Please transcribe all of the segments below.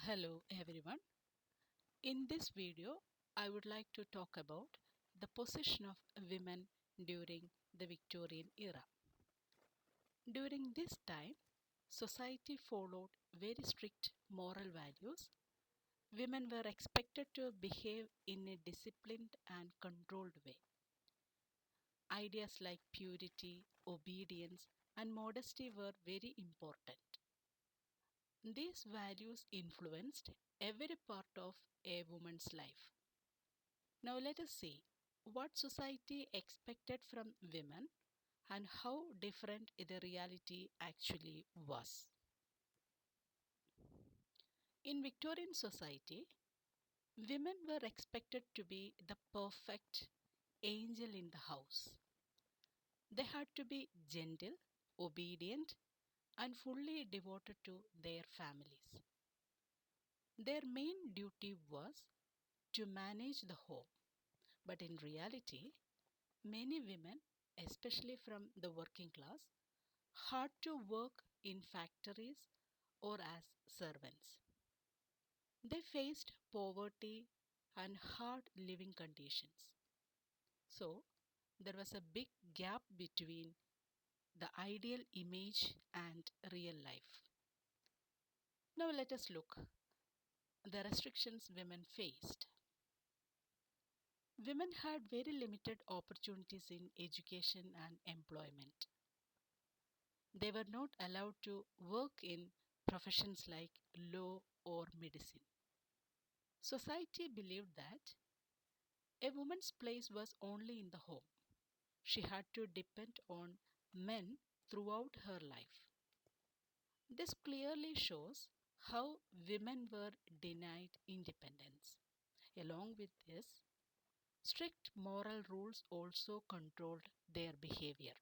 Hello everyone. In this video, I would like to talk about the position of women during the Victorian era. During this time, society followed very strict moral values. Women were expected to behave in a disciplined and controlled way. Ideas like purity, obedience, and modesty were very important. These values influenced every part of a woman's life. Now let us see what society expected from women and how different the reality actually was. In Victorian society, women were expected to be the perfect angel in the house. They had to be gentle, obedient, and fully devoted to their families. Their main duty was to manage the home, but in reality, many women, especially from the working class, had to work in factories or as servants. They faced poverty and hard living conditions. So, there was a big gap between the ideal image and real life. Now, let us look the restrictions women faced. Women had very limited opportunities in education and employment. They were not allowed to work in professions like law or medicine. Society believed that a woman's place was only in the home. She had to depend on men throughout her life. This clearly shows how women were denied independence. Along with this, strict moral rules also controlled their behavior.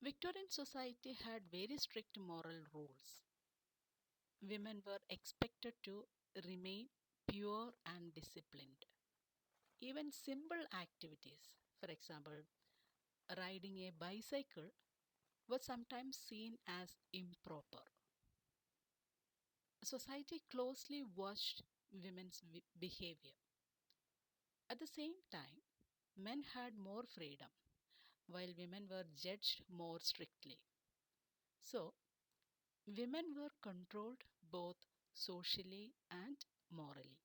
Victorian society had very strict moral rules. Women were expected to remain pure and disciplined. Even simple activities, for example, riding a bicycle, were sometimes seen as improper. Society closely watched women's behavior. At the same time, men had more freedom, while women were judged more strictly. So, women were controlled both socially and morally.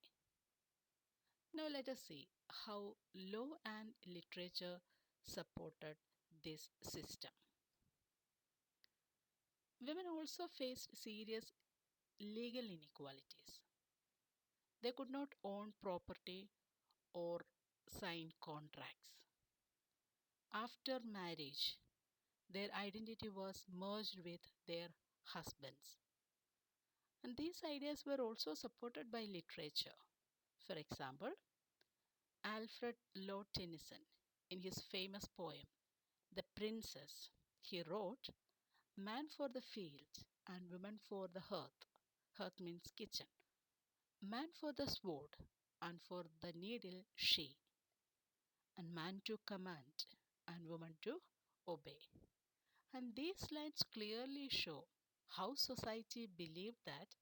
Now let us see how law and literature supported this system. Women also faced serious legal inequalities. They could not own property or sign contracts. After marriage, their identity was merged with their husbands. And these ideas were also supported by literature. For example, Alfred Lord Tennyson, in his famous poem, The Princess, he wrote, "Man for the field and woman for the hearth." Hearth means kitchen. "Man for the sword and for the needle she, and man to command and woman to obey." And these lines clearly show how society believed that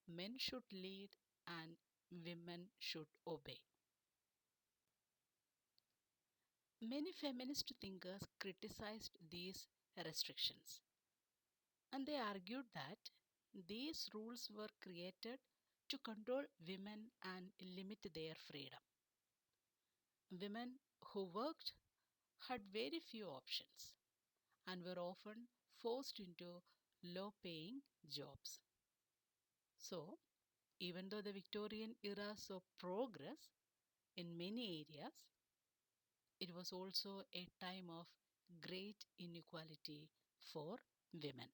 men should lead and women should obey. Many feminist thinkers criticized these restrictions, and they argued that these rules were created to control women and limit their freedom. Women who worked had very few options and were often forced into low paying jobs. So, even though the Victorian era saw progress in many areas, it was also a time of great inequality for women.